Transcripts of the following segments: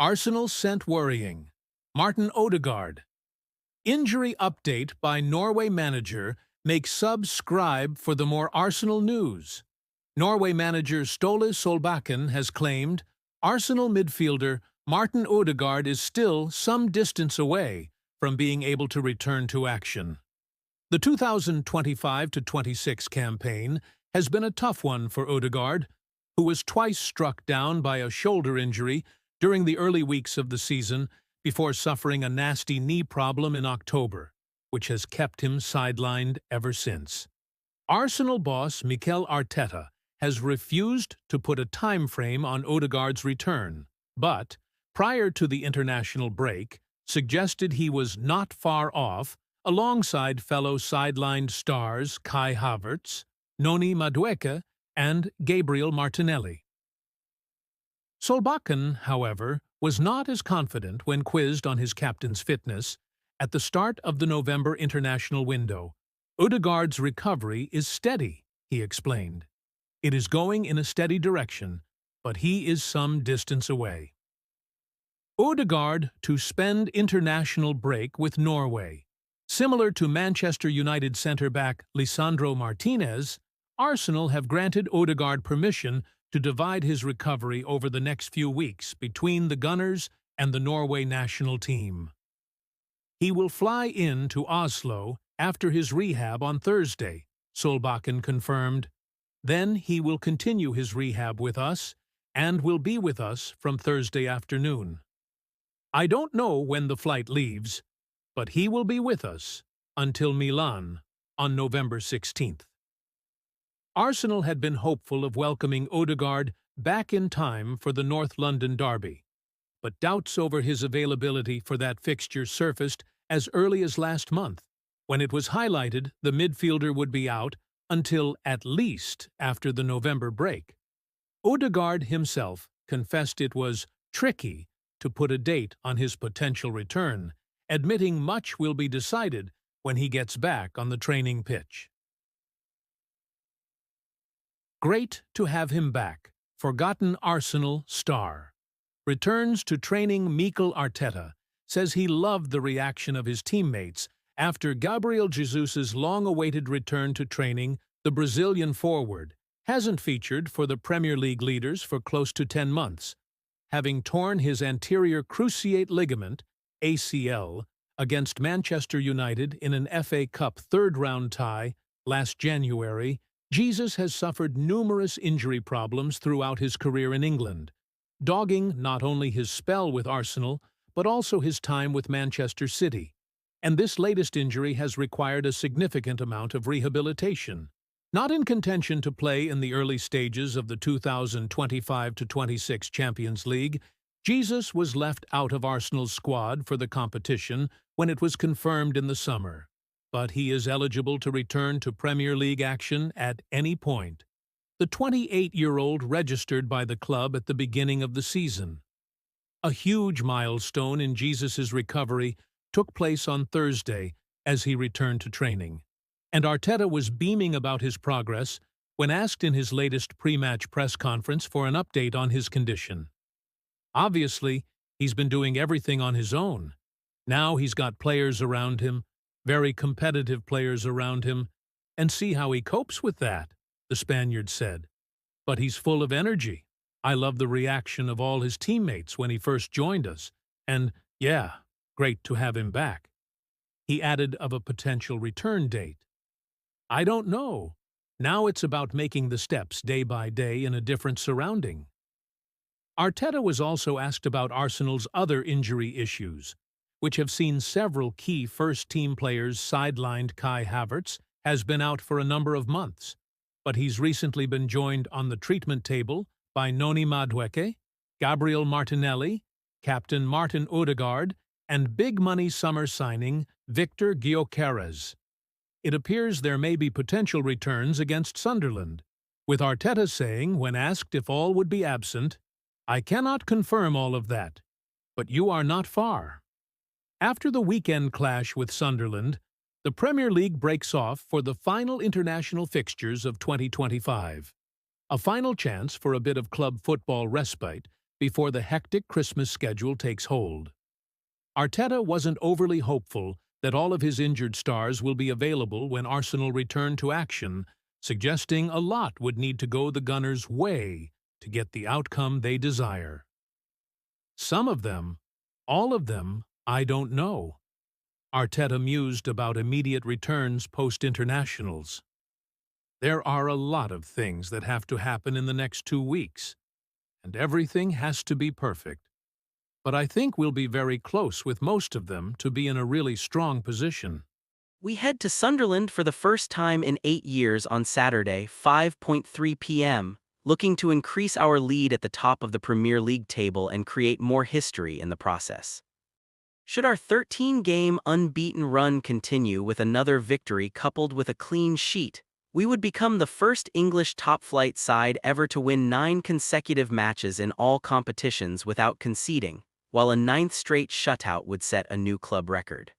Arsenal sent worrying. Martin Odegaard. Injury update by Norway manager makes subscribe for the more Arsenal news. Norway manager Ståle Solbakken has claimed Arsenal midfielder Martin Odegaard is still some distance away from being able to return to action. The 2025-26 campaign has been a tough one for Odegaard, who was twice struck down by a shoulder injury during the early weeks of the season before suffering a nasty knee problem in October, which has kept him sidelined ever since. Arsenal boss Mikel Arteta has refused to put a time frame on Odegaard's return, but, prior to the international break, suggested he was not far off alongside fellow sidelined stars Kai Havertz, Noni Madueke, and Gabriel Martinelli. Solbakken, however, was not as confident when quizzed on his captain's fitness at the start of the November international window. Odegaard's recovery is steady, he explained. It is going in a steady direction, but he is some distance away. Odegaard to spend international break with Norway. Similar to Manchester United centre-back Lisandro Martinez, Arsenal have granted Odegaard permission to divide his recovery over the next few weeks between the Gunners and the Norway national team. He will fly in to Oslo after his rehab on Thursday, Solbakken confirmed. Then he will continue his rehab with us and will be with us from Thursday afternoon. I don't know when the flight leaves, but he will be with us until Milan on November 16th. Arsenal had been hopeful of welcoming Odegaard back in time for the North London derby, but doubts over his availability for that fixture surfaced as early as last month, when it was highlighted the midfielder would be out until at least after the November break. Odegaard himself confessed it was tricky to put a date on his potential return, admitting much will be decided when he gets back on the training pitch. Great to have him back, forgotten Arsenal star. Returns to training. Mikel Arteta says he loved the reaction of his teammates after Gabriel Jesus's long-awaited return to training. The Brazilian forward hasn't featured for the Premier League leaders for close to 10 months, having torn his anterior cruciate ligament, ACL, against Manchester United in an FA Cup third-round tie last January. Jesus has suffered numerous injury problems throughout his career in England, dogging not only his spell with Arsenal, but also his time with Manchester City. And this latest injury has required a significant amount of rehabilitation. Not in contention to play in the early stages of the 2025-26 Champions League, Jesus was left out of Arsenal's squad for the competition when it was confirmed in the summer. But he is eligible to return to Premier League action at any point. The 28-year-old registered by the club at the beginning of the season. A huge milestone in Jesus' recovery took place on Thursday as he returned to training, and Arteta was beaming about his progress when asked in his latest pre-match press conference for an update on his condition. Obviously, he's been doing everything on his own. Now he's got players around him, very competitive players around him, and see how he copes with that, the Spaniard said. But he's full of energy. I love the reaction of all his teammates when he first joined us, and, yeah, great to have him back. He added of a potential return date. I don't know. Now it's about making the steps day by day in a different surrounding. Arteta was also asked about Arsenal's other injury issues, which have seen several key first-team players sidelined. Kai Havertz has been out for a number of months, but he's recently been joined on the treatment table by Noni Madueke, Gabriel Martinelli, captain Martin Odegaard, and big-money summer signing Victor Gyokeres. It appears there may be potential returns against Sunderland, with Arteta saying, when asked if all would be absent, "I cannot confirm all of that, but you are not far." After the weekend clash with Sunderland, the Premier League breaks off for the final international fixtures of 2025. A final chance for a bit of club football respite before the hectic Christmas schedule takes hold. Arteta wasn't overly hopeful that all of his injured stars will be available when Arsenal return to action, suggesting a lot would need to go the Gunners' way to get the outcome they desire. Some of them, all of them, I don't know. Arteta mused about immediate returns post-internationals. There are a lot of things that have to happen in the next 2 weeks, and everything has to be perfect. But I think we'll be very close with most of them to be in a really strong position. We head to Sunderland for the first time in 8 years on Saturday, 5:3 p.m., looking to increase our lead at the top of the Premier League table and create more history in the process. Should our 13-game unbeaten run continue with another victory coupled with a clean sheet, we would become the first English top-flight side ever to win 9 consecutive matches in all competitions without conceding, while a 9th straight shutout would set a new club record.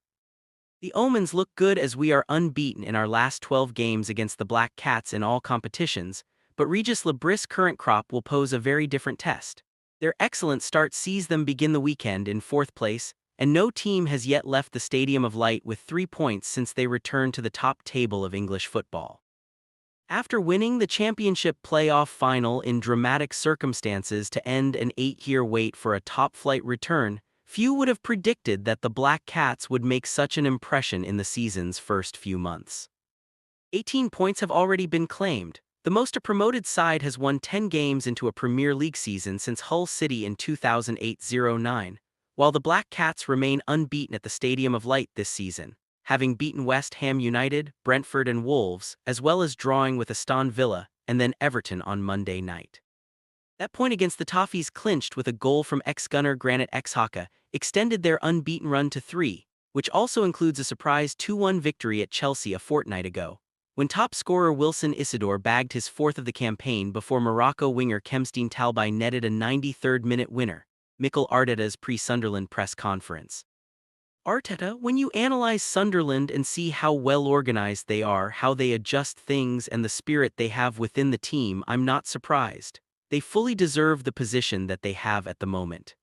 The omens look good as we are unbeaten in our last 12 games against the Black Cats in all competitions, but Regis Lebris' current crop will pose a very different test. Their excellent start sees them begin the weekend in 4th place, and no team has yet left the Stadium of Light with 3 points since they returned to the top table of English football. After winning the championship playoff final in dramatic circumstances to end an 8-year wait for a top-flight return, few would have predicted that the Black Cats would make such an impression in the season's first few months. 18 points have already been claimed. The most promoted side has won 10 games into a Premier League season since Hull City in 2008-09, while the Black Cats remain unbeaten at the Stadium of Light this season, having beaten West Ham United, Brentford and Wolves, as well as drawing with Aston Villa and then Everton on Monday night. That point against the Toffees, clinched with a goal from ex-gunner Granit Xhaka, extended their unbeaten run to 3, which also includes a surprise 2-1 victory at Chelsea a fortnight ago, when top scorer Wilson Isidore bagged his 4th of the campaign before Morocco winger Kemsteen Talbai netted a 93rd-minute winner, Mikel Arteta's pre-Sunderland press conference. Arteta, when you analyze Sunderland and see how well organized they are, how they adjust things and the spirit they have within the team, I'm not surprised. They fully deserve the position that they have at the moment.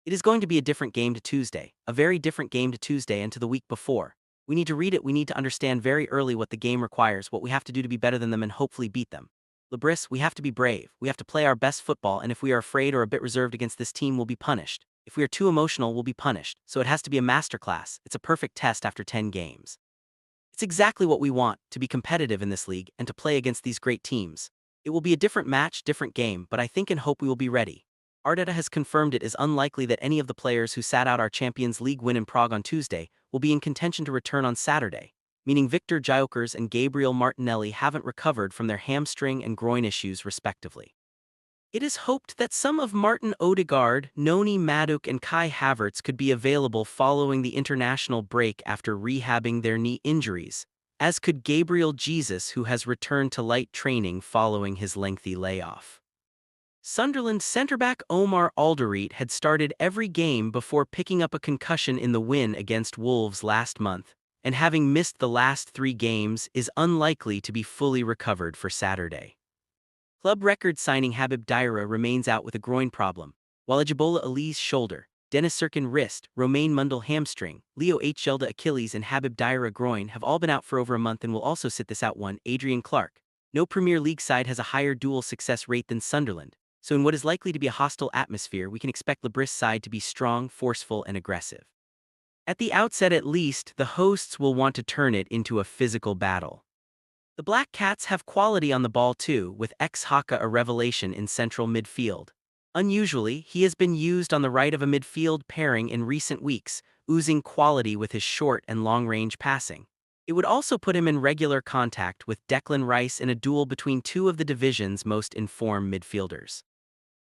It is going to be a different game to Tuesday, a very different game to Tuesday and to the week before. We need to read it, we need to understand very early what the game requires, what we have to do to be better than them and hopefully beat them. Lebris, we have to be brave, we have to play our best football, and if we are afraid or a bit reserved against this team, we'll be punished. If we are too emotional, we'll be punished, so it has to be a masterclass. It's a perfect test after 10 games. It's exactly what we want, to be competitive in this league and to play against these great teams. It will be a different match, different game, but I think and hope we will be ready. Arteta has confirmed it is unlikely that any of the players who sat out our Champions League win in Prague on Tuesday will be in contention to return on Saturday, meaning Victor Gyokeres and Gabriel Martinelli haven't recovered from their hamstring and groin issues respectively. It is hoped that some of Martin Odegaard, Noni Madueke and Kai Havertz could be available following the international break after rehabbing their knee injuries, as could Gabriel Jesus, who has returned to light training following his lengthy layoff. Sunderland centre-back Omar Alderete had started every game before picking up a concussion in the win against Wolves last month, and having missed the last 3 games is unlikely to be fully recovered for Saturday. Club record signing Habib Diarra remains out with a groin problem, while Ajibola Ali's shoulder, Dennis Sirkin wrist, Romain Mundle hamstring, Leo H. Gelda Achilles and Habib Diarra groin have all been out for over a month and will also sit this out one. Adrian Clark. No Premier League side has a higher dual success rate than Sunderland, so in what is likely to be a hostile atmosphere, we can expect Lebris' side to be strong, forceful and aggressive. At the outset at least, the hosts will want to turn it into a physical battle. The Black Cats have quality on the ball too, with Xhaka a revelation in central midfield. Unusually, he has been used on the right of a midfield pairing in recent weeks, oozing quality with his short and long-range passing. It would also put him in regular contact with Declan Rice in a duel between 2 of the division's most informed midfielders.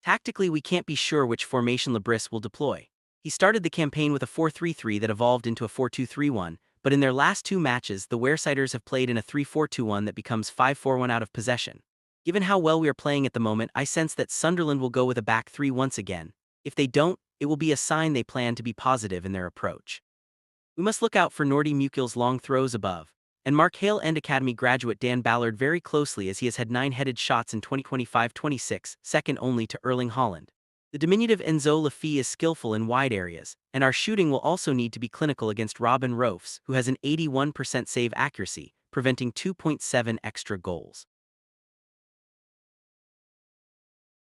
Tactically, we can't be sure which formation Lebris will deploy. He started the campaign with a 4-3-3 that evolved into a 4-2-3-1, but in their last 2 matches, the Weresiders have played in a 3-4-2-1 that becomes 5-4-1 out of possession. Given how well we are playing at the moment, I sense that Sunderland will go with a back 3 once again. If they don't, it will be a sign they plan to be positive in their approach. We must look out for Nordi Mukil's long throws above, and mark Hale End Academy graduate Dan Ballard very closely as he has had 9 headed shots in 2025-26, second only to Erling Haaland. The diminutive Enzo Laffy is skillful in wide areas, and our shooting will also need to be clinical against Robin Roufs, who has an 81% save accuracy, preventing 2.7 extra goals.